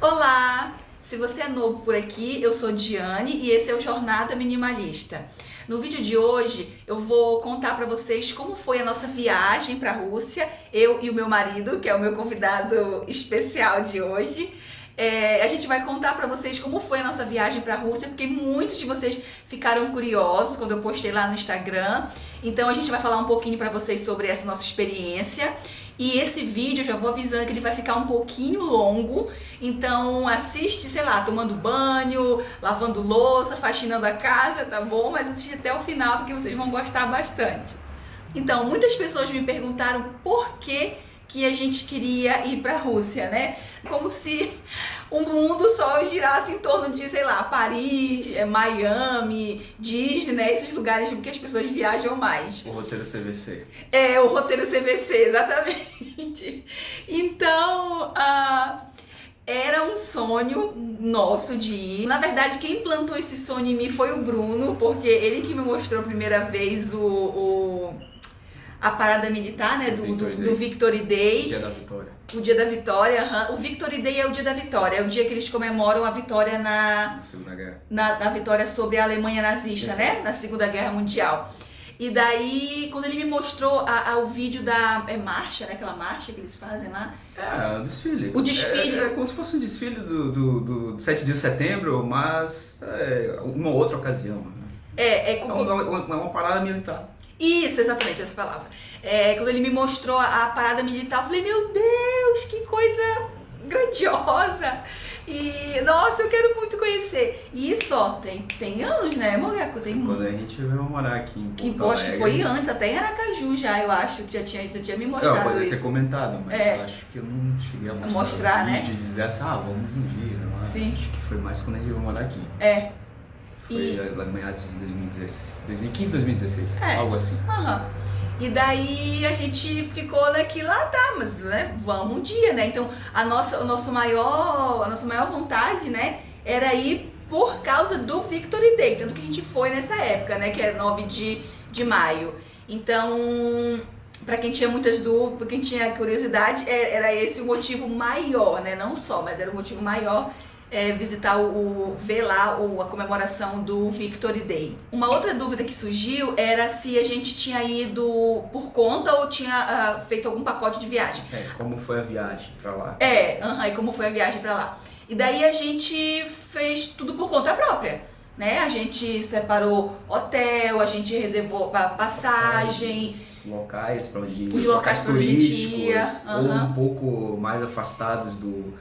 Olá! Se você é novo por aqui, eu sou Diane e esse é o Jornada Minimalista. No vídeo de hoje eu vou contar para vocês como foi a nossa viagem para a Rússia, eu e o meu marido, que é o meu convidado especial de hoje. A gente vai contar para vocês como foi a nossa viagem para a Rússia, porque muitos de vocês ficaram curiosos quando eu postei lá no Instagram. Então a gente vai falar um pouquinho para vocês sobre essa nossa experiência. E esse vídeo, eu já vou avisando que ele vai ficar um pouquinho longo, então assiste, sei lá, tomando banho, lavando louça, faxinando a casa, tá bom? Mas assiste até o final porque vocês vão gostar bastante. Então, muitas pessoas me perguntaram por que a gente queria ir para a Rússia, né? Como se o mundo só girasse em torno de, sei lá, Paris, Miami, Disney, né? Esses lugares que as pessoas viajam mais. O roteiro CVC. O roteiro CVC, exatamente. Então, era um sonho nosso de ir. Na verdade, quem plantou esse sonho em mim foi o Bruno, porque ele que me mostrou a primeira vez a parada militar, né, do Victory Day. Dia da Vitória. O dia da vitória, O Victory Day é o dia da vitória, é o dia que eles comemoram a vitória na Segunda Guerra. Na vitória sobre a Alemanha nazista, né, na Segunda Guerra Mundial. E daí, quando ele me mostrou o vídeo da marcha, né, aquela marcha que eles fazem lá. O desfile. O desfile. É como se fosse um desfile do 7 de setembro, mas uma outra ocasião. Né? É uma parada militar. Isso, exatamente essa palavra. Quando ele me mostrou a parada militar, eu falei, meu Deus, que coisa grandiosa! E, nossa, eu quero muito conhecer. E isso, tem anos, né, Moleco? Quando a gente veio morar aqui em Porto Acho que foi antes, até em Aracaju já, eu acho, que você tinha me mostrado isso. Eu poderia ter comentado, mas eu acho que eu não cheguei a mostrar né? De dizer assim, vamos um dia. Não é? Sim. Acho que foi mais quando a gente veio morar aqui. Foi lá em meados de 2015, 2016, algo assim. E daí a gente ficou naquilo, mas né, vamos um dia, né? Então a nossa maior vontade, né, era ir por causa do Victory Day, tanto que a gente foi nessa época, né, que é 9 de maio. Então, para quem tinha muitas dúvidas, para quem tinha curiosidade, era esse o motivo maior, né? Não só, mas era o motivo maior. Visitar ver lá a comemoração do Victory Day. Uma outra dúvida que surgiu era se a gente tinha ido por conta ou tinha feito algum pacote de viagem. Como foi a viagem pra lá. E como foi a viagem pra lá. E daí a gente fez tudo por conta própria, né? A gente separou hotel, a gente reservou passagem. Locais para onde ir. Os locais turísticos, ou um pouco mais afastados do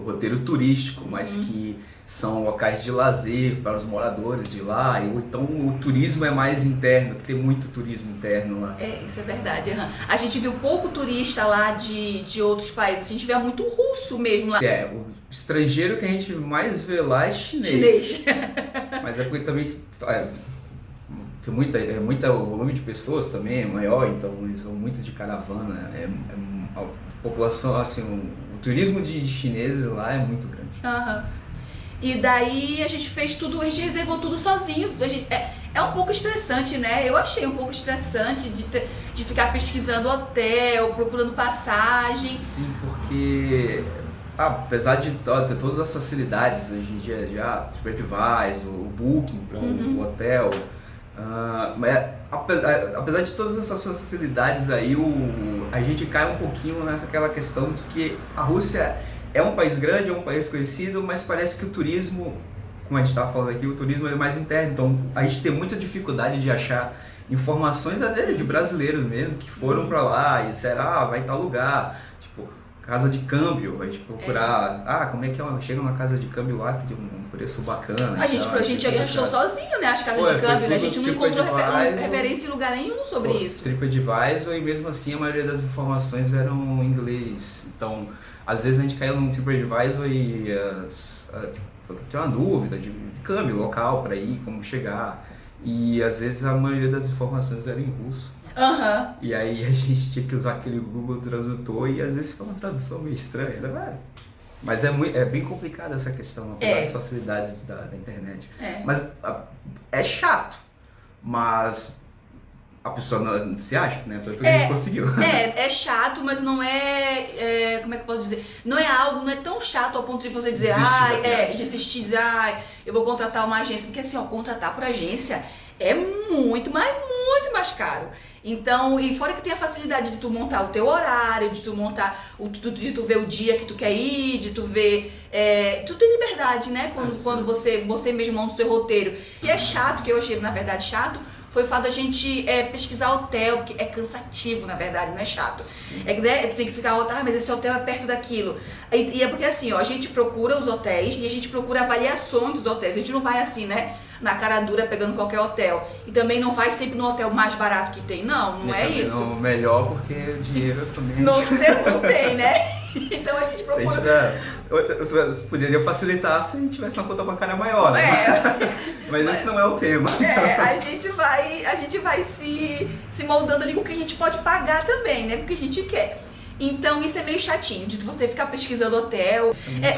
roteiro turístico, mas que são locais de lazer para os moradores de lá, ou então o turismo é mais interno, que tem muito turismo interno lá. Isso é verdade. A gente viu pouco turista lá de outros países, a gente vê muito russo mesmo lá. O estrangeiro que a gente mais vê lá é chinês. Mas é porque também tem muita o volume de pessoas também é maior, então eles vão muito de caravana, a população, assim, o turismo de chineses lá é muito grande. E daí a gente fez tudo, a gente reservou tudo sozinho. É um pouco estressante, né? Eu achei um pouco estressante de ficar pesquisando hotel, procurando passagem. Sim, porque apesar de ter todas as facilidades hoje em dia, já TripAdvisor, o Booking para o hotel, apesar de todas essas facilidades aí, a gente cai um pouquinho naquela questão de que a Rússia é um país grande, é um país conhecido, mas parece que o turismo, como a gente estava falando aqui, o turismo é mais interno, então a gente tem muita dificuldade de achar informações até de brasileiros mesmo, que foram para lá e disseram, vai em tal lugar, tipo, casa de câmbio, a gente procurar, como é que chega uma casa de câmbio lá que tem um preço bacana. A gente achou sozinho, né, as casas de câmbio, né? A gente não encontrou referência em lugar nenhum sobre isso. TripAdvisor, e mesmo assim a maioria das informações eram em inglês, então às vezes a gente caiu no TripAdvisor e tinha uma dúvida de câmbio local para ir, como chegar, e às vezes a maioria das informações eram em russo. E aí a gente tinha que usar aquele Google Tradutor e às vezes foi uma tradução meio estranha, né? Mas é bem complicada essa questão, apesar das facilidades da internet. Mas é chato, mas a pessoa não se acha, né? Tanto que a gente conseguiu. É chato, mas não como é que eu posso dizer? Não é tão chato ao ponto de você dizer, desistir, dizer, eu vou contratar uma agência. Porque assim, contratar por agência é muito mais caro. Então, e fora que tem a facilidade de tu montar o teu horário, de tu montar, de tu ver o dia que tu quer ir, de tu ver, tu tem liberdade, né? Quando você mesmo monta o seu roteiro. E é chato, que eu achei, na verdade, chato, foi o fato da gente pesquisar hotel, que é cansativo, na verdade, não é chato. Tu tem que ficar, mas esse hotel é perto daquilo. E é porque assim, a gente procura os hotéis e a gente procura avaliações dos hotéis. A gente não vai assim, né, na cara dura pegando qualquer hotel. E também não vai sempre no hotel mais barato que tem, não é isso. Não, melhor porque o dinheiro também... Não tem, né? Então a gente procura... Poderia facilitar se a gente tivesse uma conta bancária maior, né? Mas esse não é o tema. Então. A gente vai se moldando ali com o que a gente pode pagar também, né? Com o que a gente quer. Então isso é meio chatinho, de você ficar pesquisando hotel.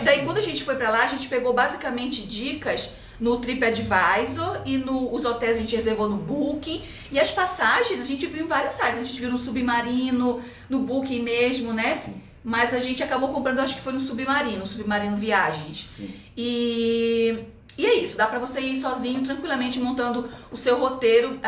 Daí quando a gente foi pra lá, a gente pegou basicamente dicas no TripAdvisor e os hotéis a gente reservou no Booking. E as passagens a gente viu em vários sites. A gente viu no Submarino, no Booking mesmo, né? Sim. Mas a gente acabou comprando, acho que foi no Submarino Viagens. Sim. E é isso, dá pra você ir sozinho, tranquilamente, montando o seu roteiro.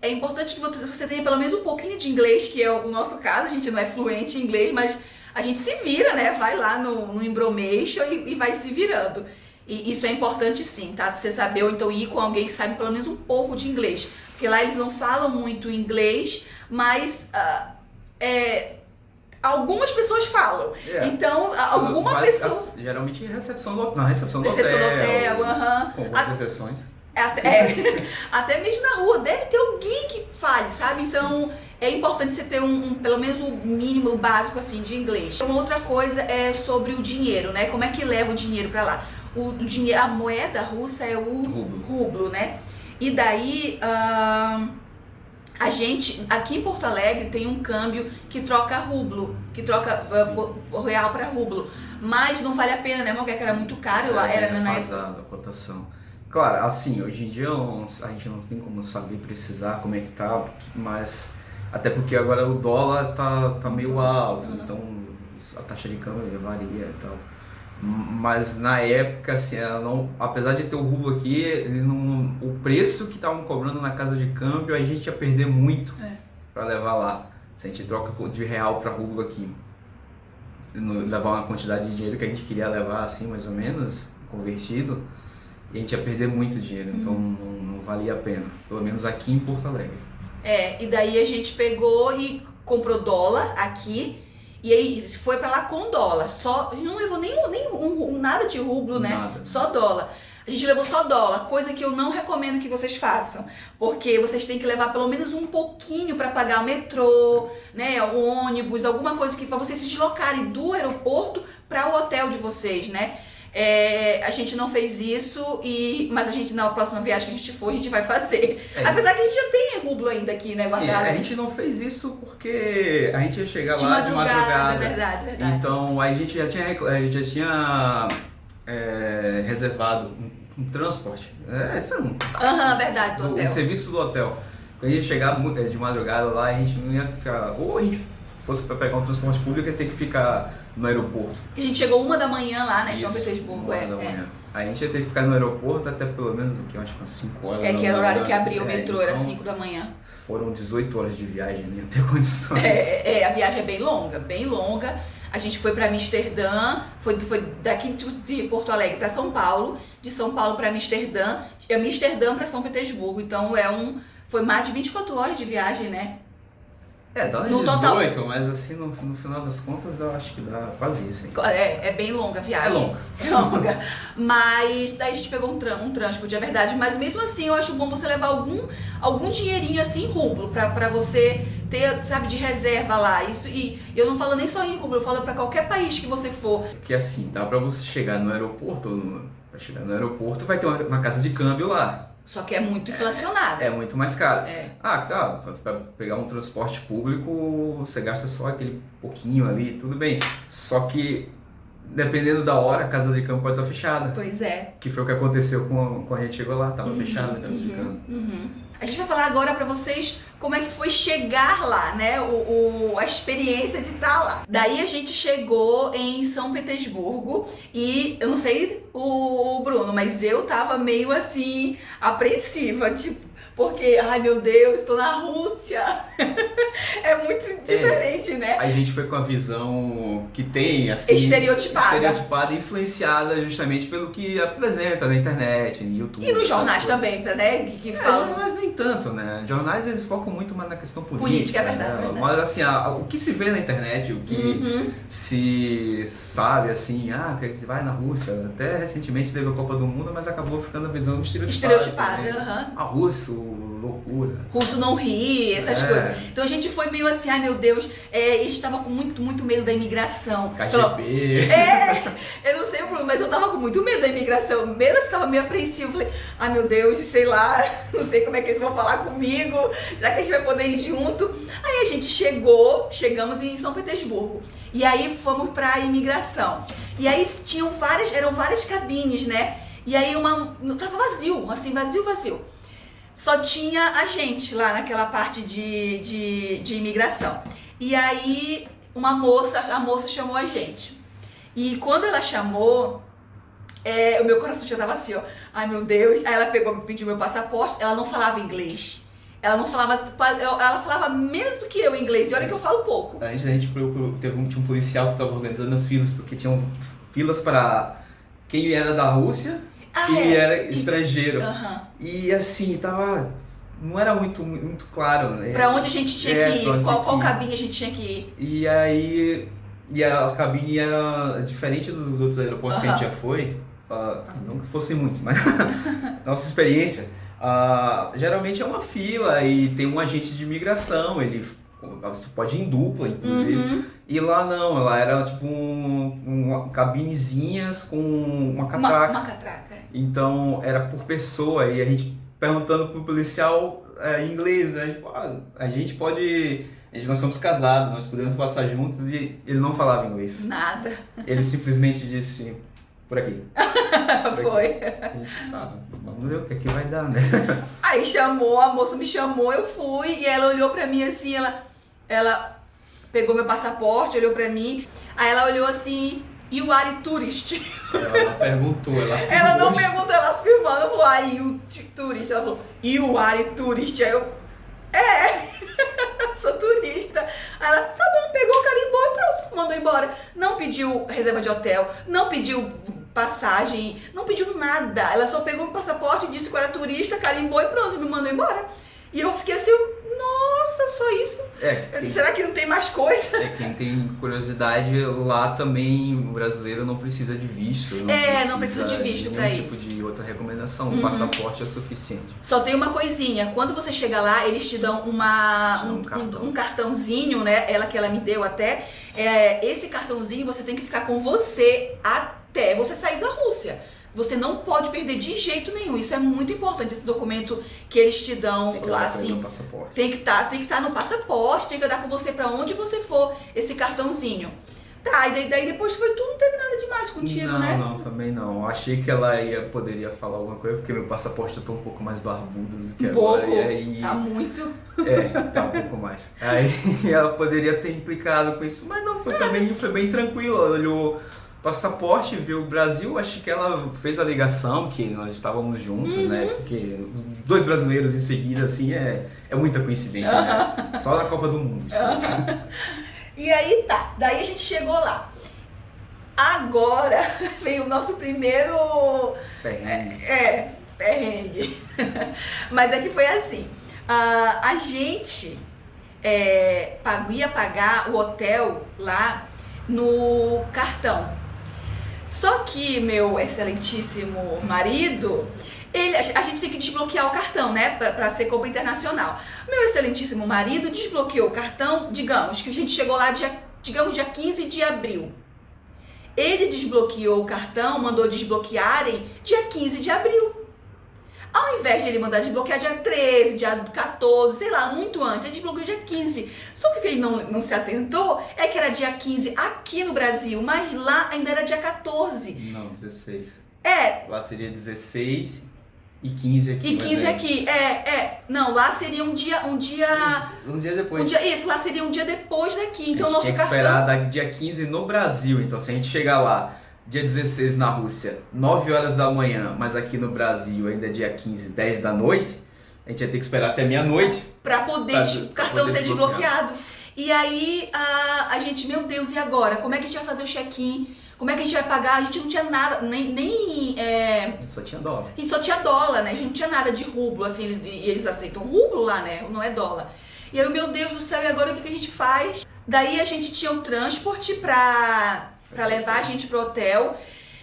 É importante que você tenha pelo menos um pouquinho de inglês, que é o nosso caso. A gente não é fluente em inglês, mas a gente se vira, né? Vai lá no Embromation e vai se virando. E isso é importante sim, tá? Você saber, ou então ir com alguém que sabe pelo menos um pouco de inglês. Porque lá eles não falam muito inglês, mas algumas pessoas falam. Então, alguma pessoa... Geralmente recepção do hotel. Recepção do hotel, com algumas exceções. Até mesmo na rua, deve ter alguém que fale, sabe? Então, é importante você ter pelo menos o mínimo, o básico, assim, de inglês. Uma outra coisa é sobre o dinheiro, né? Como é que leva o dinheiro pra lá? A moeda russa é o rublo, né? E daí, a gente, aqui em Porto Alegre, tem um câmbio que troca rublo, que troca real para rublo. Mas não vale a pena, né, porque era muito caro, era na época. A cotação. Claro, assim, hoje em dia a gente não tem como saber precisar como é que tá, mas até porque agora o dólar tá meio alto, então a taxa de câmbio varia e tal. Mas na época, assim, apesar de ter o rublo aqui, o preço que estavam cobrando na casa de câmbio, a gente ia perder muito para levar lá. Se a gente troca de real para rublo aqui, levar uma quantidade de dinheiro que a gente queria levar, assim, mais ou menos, convertido, e a gente ia perder muito dinheiro, então não valia a pena, pelo menos aqui em Porto Alegre. E daí a gente pegou e comprou dólar aqui, e aí foi pra lá com dólar, a gente não levou nada de rublo, né? Nada. Só dólar. A gente levou só dólar, coisa que eu não recomendo que vocês façam, porque vocês têm que levar pelo menos um pouquinho para pagar o metrô, né, o ônibus, alguma coisa que para vocês se deslocarem do aeroporto para o hotel de vocês, né? A gente não fez isso, mas a gente, na próxima viagem que a gente for, a gente vai fazer. Apesar que a gente já tem rublo ainda aqui, né, guardado. Sim, a gente não fez isso porque a gente ia chegar lá de madrugada. É verdade. Então a gente já tinha reservado um transporte. Isso é um táxi. Verdade, do hotel. O serviço do hotel. Quando a gente chegar de madrugada lá, a gente não ia ficar... Ou a gente fosse para pegar um transporte público, ia ter que ficar no aeroporto. A gente chegou 1 da manhã lá, né, em São Petersburgo. 1 da manhã. A gente ia ter que ficar no aeroporto até pelo menos, eu acho que umas 5 horas. Que era o horário que abria o metrô, era 5 da manhã. Foram 18 horas de viagem, nem ter condições. A viagem é bem longa. A gente foi para Amsterdã, foi daqui de Porto Alegre para São Paulo, de São Paulo para Amsterdã, e Amsterdã para São Petersburgo. Então foi mais de 24 horas de viagem, né? Dá no 18, total. Mas assim, no final das contas, eu acho que dá quase isso. Hein? É bem longa a viagem. É longa. Mas daí a gente pegou um transporte, é verdade. Mas mesmo assim, eu acho bom você levar algum dinheirinho assim em rublo, pra você ter, sabe, de reserva lá. Isso, e eu não falo nem só em rublo, eu falo pra qualquer país que você for. Porque assim, dá pra você chegar no aeroporto, vai ter uma casa de câmbio lá. Só que é muito inflacionado. É muito mais caro. Claro, para pegar um transporte público, você gasta só aquele pouquinho ali, tudo bem. Só que, dependendo da hora, a casa de câmbio pode estar fechada. Pois é. Que foi o que aconteceu quando a gente chegou lá, estava fechada a casa de câmbio. A gente vai falar agora pra vocês como é que foi chegar lá, né? A experiência de estar lá. Daí a gente chegou em São Petersburgo e eu não sei o Bruno, mas eu tava meio assim, apreensiva, tipo, porque, ai meu Deus, estou na Rússia. É muito diferente, né? A gente foi com a visão que tem, assim... Estereotipada e influenciada justamente pelo que apresenta na internet, no YouTube. E nos jornais também, né? Que falam... Jornais nem tanto, né? Jornais, eles focam muito mais na questão política. É verdade, né? é verdade. Mas, assim, o que se vê na internet, o que se sabe, assim, que vai na Rússia. Até recentemente teve a Copa do Mundo, mas acabou ficando a visão estereotipada. A russo, loucura. Russo não ri, essas coisas. Então a gente foi meio assim, ai meu Deus, eles estavam com muito medo da imigração. KGB. Eu não sei, Bruno, mas eu tava com muito medo da imigração. Mesmo assim, tava meio apreensivo. Falei, ai meu Deus, sei lá, não sei como é que eles vão falar comigo. Será que a gente vai poder ir junto? Aí a gente chegamos em São Petersburgo. E aí fomos pra imigração. E aí eram várias cabines, né? E aí tava vazio, assim, vazio. Só tinha a gente lá naquela parte de imigração. E aí a moça chamou a gente. E quando ela chamou, o meu coração já tava assim, ó. Ai meu Deus. Aí ela pediu meu passaporte, ela não falava inglês. Ela falava menos do que eu em inglês. E olha que eu falo pouco. A gente tinha um policial que estava organizando as filas, porque tinham filas para quem era da Rússia e era estrangeiro. E assim, não era muito claro, né? Pra onde a gente tinha que ir, qual cabine a gente tinha que ir. E aí, a cabine era diferente dos outros aeroportos que a gente já foi, não que fosse muito, mas nossa experiência, geralmente é uma fila e tem um agente de imigração, você pode ir em dupla, inclusive. E lá não, lá era tipo cabinezinhas com uma catraca. Uma catraca. Então era por pessoa e a gente perguntando pro policial em inglês, né? Tipo, nós somos casados, nós podemos passar juntos, e ele não falava inglês. Nada. Ele simplesmente disse, por aqui. Foi. A gente, vamos ver o que é que vai dar, né? Aí a moça me chamou, eu fui, e ela olhou pra mim assim, ela pegou meu passaporte, olhou pra mim, aí ela olhou assim, you are tourist. Ela não perguntou, ela afirmou. Ela não perguntou, ela afirmou, ela falou, you tourist. Ela falou, you are tourist. Aí eu, sou turista. Aí ela, tá bom, pegou o carimbou e pronto, mandou embora. Não pediu reserva de hotel, não pediu passagem, não pediu nada. Ela só pegou o passaporte, disse que eu era turista, carimbou e pronto, me mandou embora. E eu fiquei assim, nossa, só isso? Será que não tem mais coisa? Quem tem curiosidade, lá também o brasileiro não precisa de visto. Não precisa de visto pra ir. Nenhum tipo de outra recomendação, o passaporte é suficiente. Só tem uma coisinha, quando você chega lá, eles te dão um cartãozinho, né? Que ela me deu até. Esse cartãozinho você tem que ficar com você até você sair da Rússia. Você não pode perder de jeito nenhum. Isso é muito importante, esse documento que eles te dão lá, assim. No passaporte. Tem que estar no passaporte, tem que andar com você pra onde você for, esse cartãozinho. Tá, e daí depois foi tudo, não teve nada demais contigo, né? Não, também não. Achei que ela poderia falar alguma coisa, porque meu passaporte eu tô um pouco mais barbudo do que agora. Pouco? E aí... Tá muito. Tá um pouco mais. Aí ela poderia ter implicado com isso, mas não, foi bem tranquilo. Ela olhou passaporte, viu o Brasil, acho que ela fez a ligação que nós estávamos juntos, né? Porque dois brasileiros em seguida, assim, é muita coincidência, né? Só na Copa do Mundo. E aí tá, daí a gente chegou lá. Agora veio o nosso primeiro perrengue. Mas é que foi assim, a gente ia pagar o hotel lá no cartão. Só que meu excelentíssimo marido, a gente tem que desbloquear o cartão, né, para ser compra internacional. Meu excelentíssimo marido desbloqueou o cartão, digamos que a gente chegou lá dia 15 de abril. Ele desbloqueou o cartão, mandou desbloquearem dia 15 de abril. Ao invés de ele mandar desbloquear dia 13, dia 14, sei lá, muito antes, ele desbloqueou dia 15. Só que o que ele não se atentou é que era dia 15 aqui no Brasil, mas lá ainda era dia 14. Não, 16. É. Lá seria 16 E 15 aqui. E 15 aqui. Não, lá seria um dia Um dia depois. Isso, lá seria um dia depois daqui. Então, a gente nosso tinha que cartão... esperar dia 15 no Brasil. Então, se a gente chegar lá dia 16 na Rússia, 9 horas da manhã, mas aqui no Brasil ainda é dia 15, 10 da noite, a gente ia ter que esperar até meia-noite para poder o cartão ser desbloqueado. E aí a gente, meu Deus, e agora? Como é que a gente vai fazer o check-in? Como é que a gente vai pagar? A gente não tinha nada, A gente só tinha dólar. A gente só tinha dólar, né? A gente não tinha nada de rublo, assim, eles aceitam rublo lá, né? Não é dólar. E aí, meu Deus do céu, e agora o que a gente faz? Daí a gente tinha um transporte pra levar a gente pro hotel.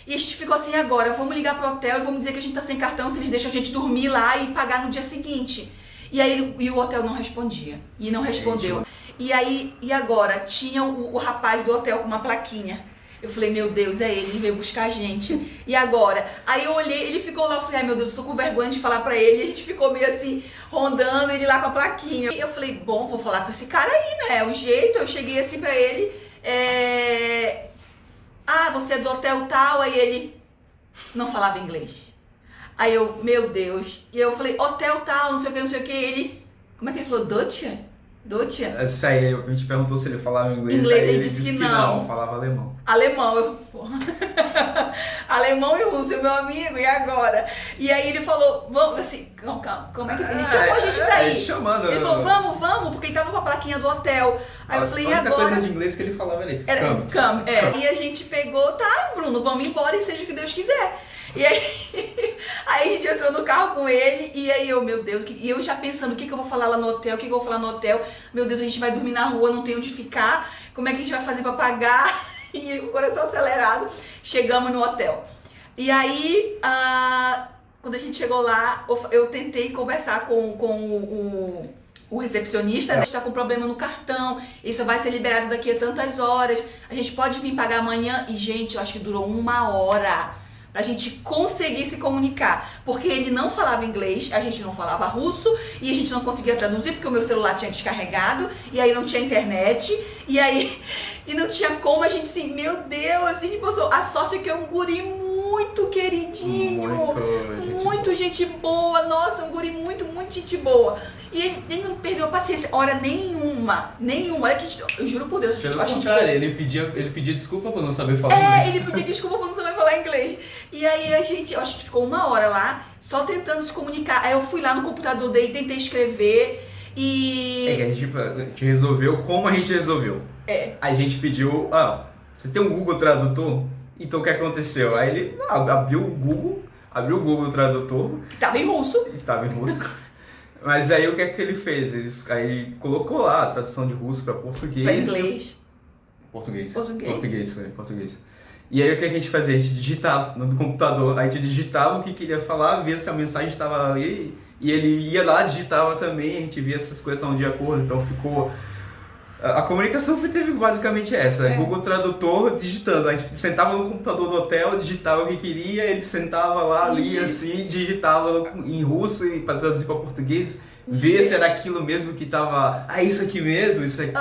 E a gente ficou assim, agora vamos ligar pro hotel e vamos dizer que a gente tá sem cartão, se eles deixam a gente dormir lá e pagar no dia seguinte. E aí o hotel não respondia. E não respondeu. E aí, e agora? Tinha o rapaz do hotel com uma plaquinha. Eu falei, meu Deus, é ele veio buscar a gente. E agora? Aí eu olhei, ele ficou lá, eu falei, ai meu Deus, eu tô com vergonha de falar pra ele. E a gente ficou meio assim, rondando ele lá com a plaquinha. E eu falei, bom, vou falar com esse cara aí, né? O jeito, eu cheguei assim pra ele, ah, você é do hotel tal? Aí ele não falava inglês. Aí eu, meu Deus. E eu falei, hotel tal, não sei o que, não sei o que. Ele, como é que ele falou? Deutsche? Deutsche? Isso aí, a gente perguntou se ele falava inglês. Inglês, aí ele disse que não. Falava alemão. Alemão, eu, porra. Alemão e russo, meu amigo, e agora? E aí ele falou, vamos, assim, como é que ele chamou a gente pra ir? Chamando. Ele falou, vamos, porque ele tava com a plaquinha do hotel. Aí eu falei, e agora? A única coisa de inglês que ele falava era isso. Come. E a gente pegou, tá, Bruno, vamos embora e seja o que Deus quiser. E aí, aí a gente entrou no carro com ele, e aí eu, meu Deus, e eu já pensando, o que eu vou falar lá no hotel, o que eu vou falar no hotel? Meu Deus, a gente vai dormir na rua, não tem onde ficar, como é que a gente vai fazer pra pagar? E o coração acelerado, chegamos no hotel. E aí, quando a gente chegou lá, eu tentei conversar com o recepcionista, né? A gente tá com problema no cartão, isso vai ser liberado daqui a tantas horas, a gente pode vir pagar amanhã? E gente, eu acho que durou 1 hora pra gente conseguir se comunicar, porque ele não falava inglês, a gente não falava russo, e a gente não conseguia traduzir, porque o meu celular tinha descarregado, e aí não tinha internet, e aí e não tinha como a gente assim, meu Deus, a gente passou. A sorte é que é um guri muito queridinho, muito gente boa, nossa, um guri muito gente boa. E ele não perdeu paciência, hora nenhuma. Olha que, eu juro por Deus, pelo contrário, ele pedia desculpa por não saber falar inglês. Ele pedia desculpa por não saber falar inglês. E aí eu acho que a gente ficou 1 hora lá, só tentando se comunicar. Aí eu fui lá no computador dele, tentei escrever e... A gente resolveu como a gente resolveu. A gente pediu, você tem um Google Tradutor? Então o que aconteceu? Aí ele abriu o Google Tradutor. Que tava em russo. Mas aí o que é que ele fez? Aí colocou lá a tradução de russo para português. Para inglês. Português. E aí o que a gente fazia? A gente digitava no computador, a gente digitava o que queria falar, via se a mensagem estava ali, e ele ia lá, digitava também, a gente via essas coisas estavam de acordo, então ficou... A comunicação teve basicamente essa, Google Tradutor digitando, a gente sentava no computador do hotel, digitava o que queria, ele sentava lá, lia assim, digitava em russo e para traduzir para português, ver se era aquilo mesmo que tava, isso aqui mesmo, isso aqui.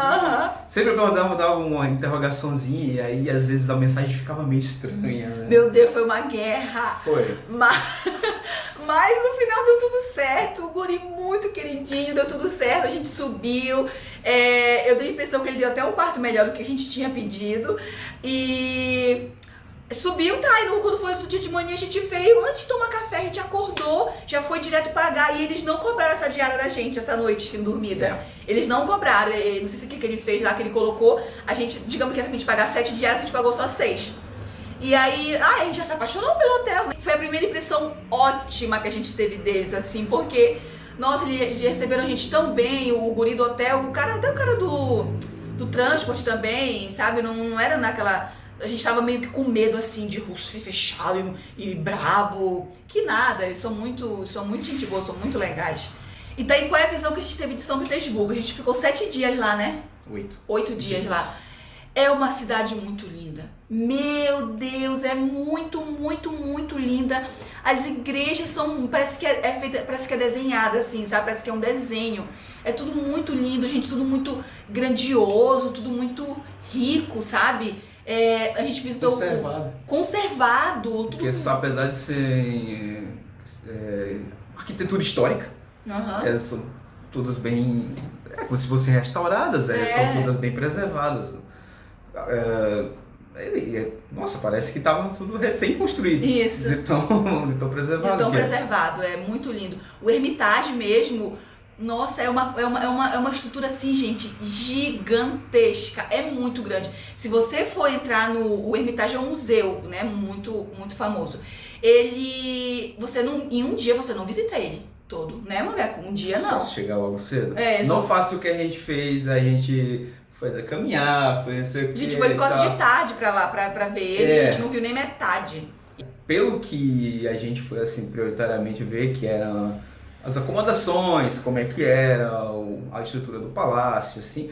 Sempre eu dava uma interrogaçãozinha e aí às vezes a mensagem ficava meio estranha. Né? Meu Deus, foi uma guerra. Foi. Mas no final deu tudo certo, o guri muito queridinho, deu tudo certo, a gente subiu, eu dei a impressão que ele deu até um quarto melhor do que a gente tinha pedido, e subiu, e quando foi no dia de manhã a gente veio, antes de tomar café a gente acordou, já foi direto pagar, e eles não cobraram essa diária da gente, essa noite dormida, eles não cobraram, não sei se o que ele fez lá, que ele colocou, a gente, digamos que era pra gente pagar 7 diárias, a gente pagou só 6. E aí, a gente já se apaixonou pelo hotel, né? Foi a primeira impressão ótima que a gente teve deles, assim, porque, nossa, eles receberam a gente tão bem, o guri do hotel, até o cara do transporte também, sabe, não era naquela... A gente tava meio que com medo, assim, de russo fechado e brabo, que nada, eles são muito gente boa, são muito legais. E daí, qual é a visão que a gente teve de São Petersburgo? A gente ficou 7 dias lá, né? 8 dias lá. É uma cidade muito linda. Meu Deus, é muito linda. As igrejas são, parece que é feita, parece que é desenhada assim, sabe? Parece que é um desenho. É tudo muito lindo, gente, tudo muito grandioso, tudo muito rico, sabe? A gente visitou conservado. Tudo... Porque apesar de ser arquitetura histórica. Uhum. São todas bem, como se fossem restauradas, são todas bem preservadas. Nossa, parece que estava tudo recém-construído. Isso. De tão preservado. De tão preservado, é muito lindo. O Hermitage mesmo, nossa, é uma estrutura assim, gente, gigantesca, é muito grande. Se você for entrar o Hermitage é um museu, né, muito, muito famoso. Em um dia você não visita ele todo, né, Maveco? Um dia não. Só chegar logo cedo. Não faça o que a gente fez, a gente foi caminhar, foi não sei o que. A gente foi quase de tarde pra lá, pra ver ele, a gente não viu nem metade. Pelo que a gente foi, assim, prioritariamente ver, que eram as acomodações, como é que era a estrutura do palácio, assim,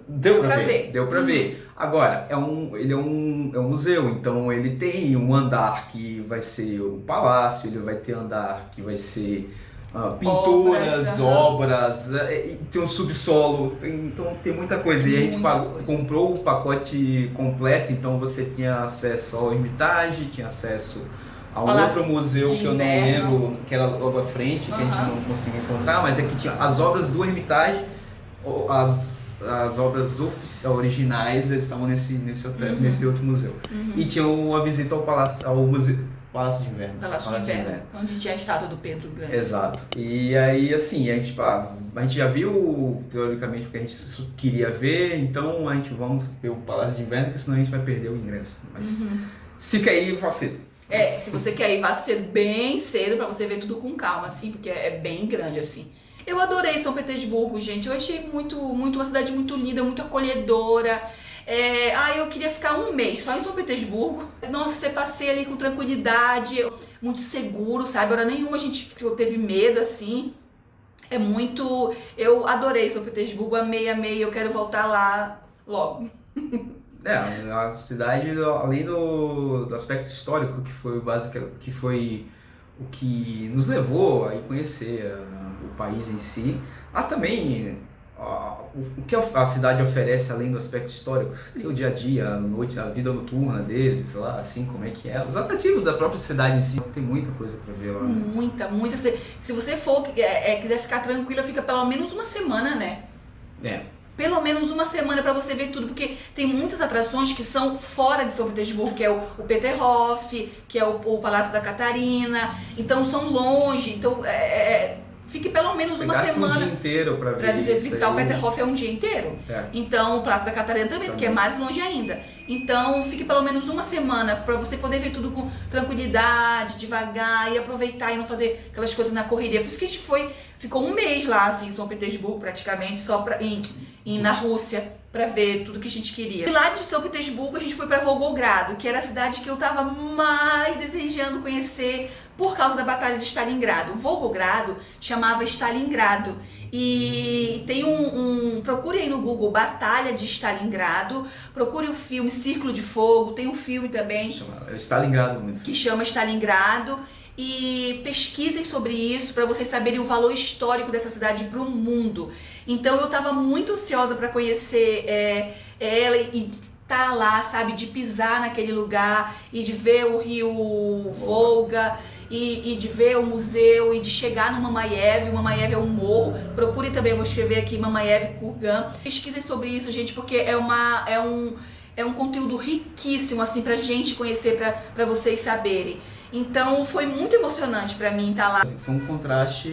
deu pra ver. Agora, ele é um museu, então ele tem um andar que vai ser o palácio, ele vai ter andar que vai ser pinturas, obras, tem um subsolo, então tem muita coisa. E a gente comprou o pacote completo, então você tinha acesso ao Hermitage, tinha acesso a um outro museu que eu não lembro, que era logo à frente, que a gente não conseguiu encontrar, mas é que tinha as obras do Hermitage, as obras originais estavam nesse outro museu. E tinha a visita ao Palácio de Inverno. Palácio de Inverno, onde tinha a estátua do Pedro Grande. Exato. E aí, assim, a gente já viu, teoricamente, o que a gente queria ver, então a gente vamos ver o Palácio de Inverno, porque senão a gente vai perder o ingresso. Mas se quer ir, vá cedo. Se você quer ir, vá cedo, bem cedo, pra você ver tudo com calma, assim, porque é bem grande, assim. Eu adorei São Petersburgo, gente. Eu achei uma cidade muito linda, muito acolhedora. Eu queria ficar um mês só em São Petersburgo. Nossa, você passeia ali com tranquilidade, muito seguro, sabe? Hora nenhuma a gente teve medo, assim. Eu adorei São Petersburgo, amei, eu quero voltar lá logo. A cidade, além do aspecto histórico, que foi o que nos levou a ir conhecer o país em si, há também o que a cidade oferece além do aspecto histórico, seria o dia a dia, a noite, a vida noturna deles, lá, assim, como é que é, os atrativos da própria cidade em si, tem muita coisa para ver lá. Muita. Se você for, quiser ficar tranquila, fica pelo menos uma semana, né? Pelo menos uma semana para você ver tudo, porque tem muitas atrações que são fora de São Petersburgo, que é o Peterhof, que é o Palácio da Catarina, então são longe, então fique pelo menos uma semana. Um dia inteiro para ver isso. Visitar o Peterhof é um dia inteiro. Então o Palácio da Catarina também, porque é mais longe ainda. Então fique pelo menos uma semana para você poder ver tudo com tranquilidade, devagar e aproveitar e não fazer aquelas coisas na correria. Por isso que a gente ficou um mês lá, assim, em São Petersburgo, praticamente, só na Rússia, para ver tudo que a gente queria. E lá de São Petersburgo a gente foi para Volgogrado, que era a cidade que eu estava mais desejando conhecer por causa da Batalha de Stalingrado. Volgogrado chamava Stalingrado. E tem procure aí no Google Batalha de Stalingrado, procure o filme Círculo de Fogo, tem um filme também que chama Stalingrado, e pesquisem sobre isso para vocês saberem o valor histórico dessa cidade para o mundo. Então eu estava muito ansiosa para conhecer ela e estar lá, sabe, de pisar naquele lugar e de ver o rio Volga. E de ver o museu e de chegar no Mamayev. O Mamayev é um morro. Procure também, eu vou escrever aqui, Mamayev Kurgan. Pesquisem sobre isso, gente, porque é um conteúdo riquíssimo, assim, pra gente conhecer, pra vocês saberem. Então foi muito emocionante pra mim estar lá. Foi um contraste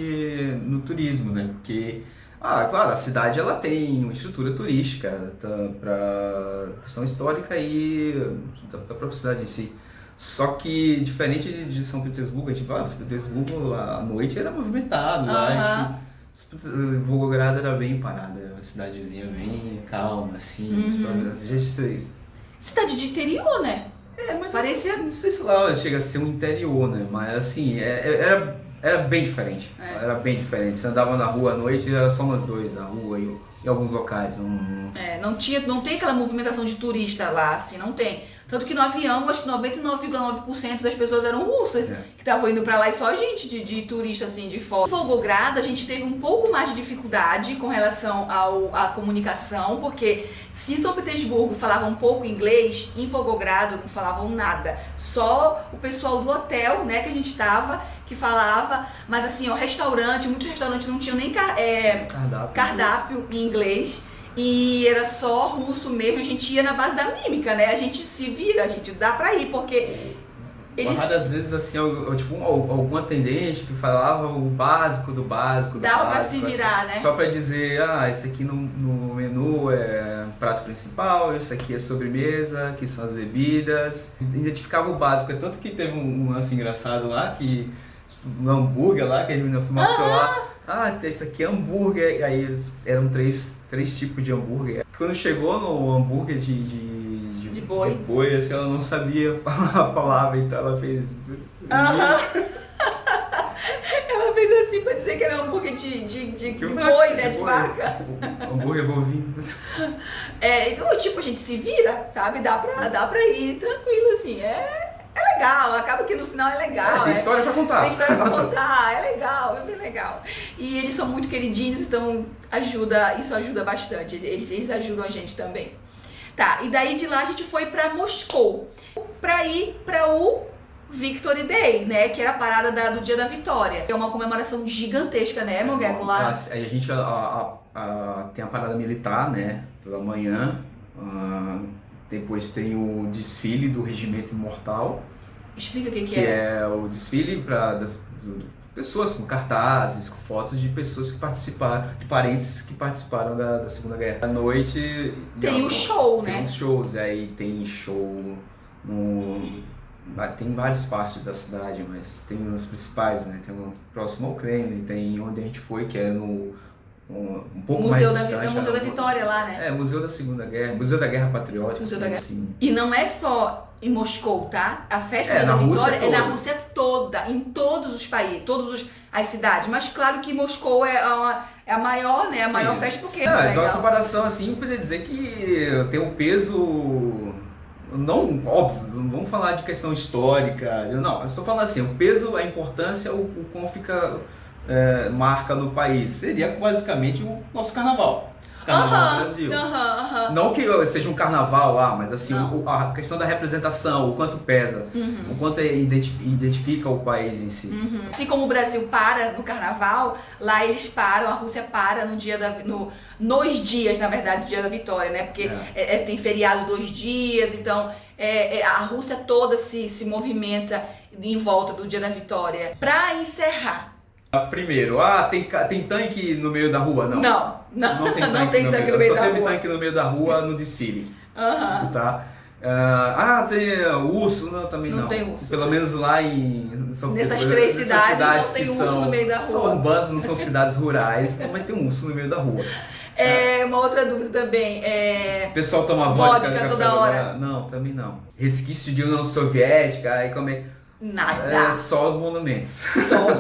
no turismo, né? Porque, claro, a cidade ela tem uma estrutura turística para questão histórica e da própria cidade em si. Só que, diferente de São Petersburgo, a gente fala, São Petersburgo à noite era movimentado, lá, Volgogrado era bem parada, era uma cidadezinha bem calma, assim, cidade de interior, né? Mas parecia, não sei se lá chega a ser um interior, né? Mas assim, era bem diferente. Era bem diferente. Você andava na rua à noite, era só nós dois, a rua e alguns locais. Não tem aquela movimentação de turista lá, assim, não tem. Tanto que no avião, acho que 99,9% das pessoas eram russas que estavam indo pra lá, e só a gente de turista, assim, de fora. Em Volgogrado, a gente teve um pouco mais de dificuldade com relação à comunicação, porque se em São Petersburgo falavam um pouco inglês, em Volgogrado não falavam nada. Só o pessoal do hotel, né, que a gente estava, que falava, mas assim, ó, muitos restaurantes não tinham nem cardápio em inglês. E era só russo mesmo, a gente ia na base da mímica, né? A gente se vira, a gente dá pra ir, porque eles... Às vezes, assim, tipo, algum atendente que falava o básico do básico do Dava básico, pra se virar, assim, né? só pra dizer, esse aqui no menu é prato principal, esse aqui é sobremesa, aqui são as bebidas. Identificava o básico, é tanto que teve um lance engraçado lá, que no hambúrguer lá, que a menina filmou o celular. Esse aqui é hambúrguer, e aí eram três tipos de hambúrguer. Quando chegou no hambúrguer de boi, assim, ela não sabia falar a palavra, então ela fez... Ela fez assim pra dizer que era hambúrguer de boi, né, de vaca. Hambúrguer bovino. Então, tipo, a gente se vira, sabe? Dá pra ir tranquilo, assim, é legal, acaba que no final é legal. Tem história pra contar. Tem história pra contar, é legal, é bem legal. E eles são muito queridinhos, então isso ajuda bastante, eles ajudam a gente também. Tá, e daí de lá a gente foi pra Moscou, pra ir pra o Victory Day, né, que era a parada do Dia da Vitória. É uma comemoração gigantesca, né, Mogueco, lá? A gente tem a parada militar, né, pela manhã. Depois tem o desfile do Regimento Imortal. Explica o que que é o desfile das pessoas com cartazes, com fotos de pessoas que participaram, de parentes que participaram da Segunda Guerra. À noite tem o show, né? Tem os shows, aí tem show tem várias partes da cidade, mas tem os principais, né? Tem o próximo ao Kremlin, tem onde a gente foi, que é um pouco mais distante. É o Museu da Vitória lá, né? Museu da Segunda Guerra, Museu da Guerra Patriótica. Museu da Guerra. Assim. E não é só em Moscou, tá? A festa da Vitória é na Rússia toda, em todos os países, todas as cidades. Mas claro que Moscou é a maior, né? A maior festa, porque então a comparação, assim, poderia dizer que tem um peso... Não, óbvio, não vamos falar de questão histórica, não, eu estou falando assim, o peso, a importância, o como fica... marca no país, seria basicamente o nosso carnaval do Brasil. Não que seja um carnaval lá, mas assim, a questão da representação, o quanto pesa, o quanto identifica o país em si. Assim como o Brasil para no carnaval, lá eles param, a Rússia para no dia nos dias, na verdade, do Dia da Vitória, né? Porque tem feriado 2 dias, então a Rússia toda se movimenta em volta do Dia da Vitória. Para encerrar, primeiro, tem tanque no meio da rua? Não tem tanque no meio da rua. Só teve tanque no meio da rua no desfile. Tá? Tem urso? Não, também não. Não tem urso. Pelo menos lá nessas 3 cidades não tem urso no meio da rua. São urbanas, não são cidades rurais, mas tem um urso no meio da rua. Uma outra dúvida também. O pessoal toma vodka toda hora? Não, também não. Resquício de União Soviética, aí como é que... Nada. Só os monumentos.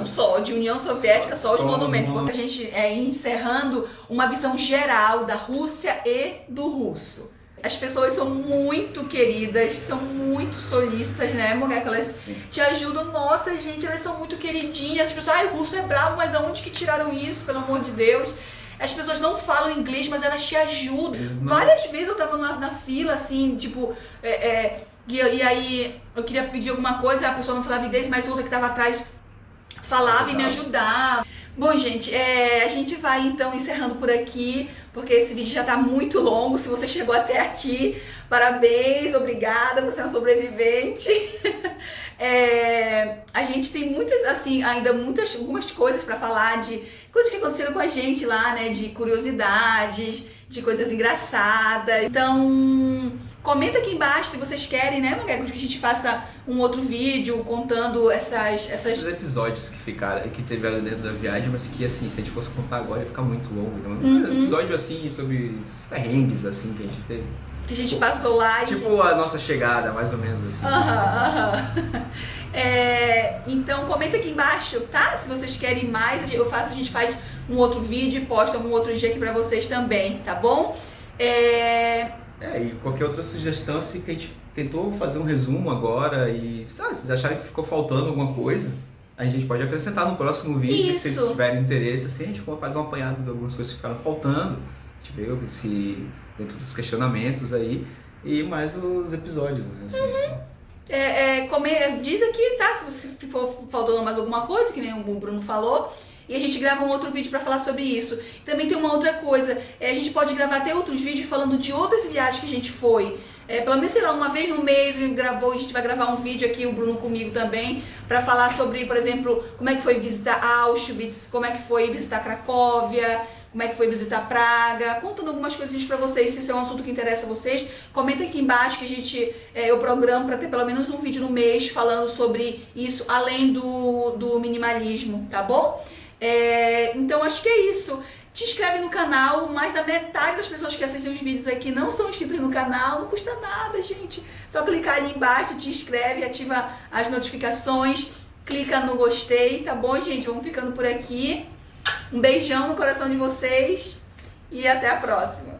Só de União Soviética, só os monumentos. Porque a gente encerrando uma visão geral da Rússia e do russo. As pessoas são muito queridas, são muito solícitas, né, Mogueco? Elas te ajudam. Nossa, gente, elas são muito queridinhas. As pessoas, o russo é bravo, mas de onde que tiraram isso, pelo amor de Deus? As pessoas não falam inglês, mas elas te ajudam. Várias vezes eu tava na fila, assim, tipo... E aí eu queria pedir alguma coisa, a pessoa não falava inglês, mas outra que estava atrás falava e me ajudava. Bom, gente, a gente vai então encerrando por aqui, porque esse vídeo já está muito longo. Se você chegou até aqui, parabéns, obrigada, você é um sobrevivente. A gente tem muitas, assim, algumas coisas para falar, de coisas que aconteceram com a gente lá, né, de curiosidades, de coisas engraçadas. Então... comenta aqui embaixo se vocês querem, né, Mogueco, que a gente faça um outro vídeo contando esses episódios que tiveram dentro da viagem, mas que, assim, se a gente fosse contar agora ia ficar muito longo. Então, um episódio, assim, sobre os perrengues, assim, que a gente teve. Que a gente passou lá. Tipo a nossa chegada, mais ou menos, assim. Então, comenta aqui embaixo, tá? Se vocês querem mais, a gente faz um outro vídeo e posta um outro dia aqui pra vocês também, tá bom? E qualquer outra sugestão, assim, que a gente tentou fazer um resumo agora e, sabe, se vocês acharem que ficou faltando alguma coisa, a gente pode acrescentar no próximo vídeo, se vocês tiverem interesse, assim, a gente pode fazer um apanhado de algumas coisas que ficaram faltando, a gente vê se dentro dos questionamentos aí, e mais os episódios, né? Assim, Diz aqui, tá? Se você ficou faltando mais alguma coisa, que nem o Bruno falou, e a gente grava um outro vídeo para falar sobre isso. Também tem uma outra coisa, a gente pode gravar até outros vídeos falando de outras viagens que a gente foi. Pelo menos, sei lá, uma vez no mês a gente vai gravar um vídeo aqui, o Bruno comigo também, para falar sobre, por exemplo, como é que foi visitar Auschwitz, como é que foi visitar Cracóvia, como é que foi visitar Praga, contando algumas coisinhas para vocês. Se esse é um assunto que interessa a vocês, comenta aqui embaixo que eu programo para ter pelo menos um vídeo no mês falando sobre isso, além do minimalismo, tá bom? Então acho que é isso. Te inscreve no canal, mais da metade das pessoas que assistem os vídeos aqui não são inscritas no canal, não custa nada, gente. Só clicar ali embaixo, te inscreve, ativa as notificações, clica no gostei, tá bom, gente? Vamos ficando por aqui. Um beijão no coração de vocês e até a próxima.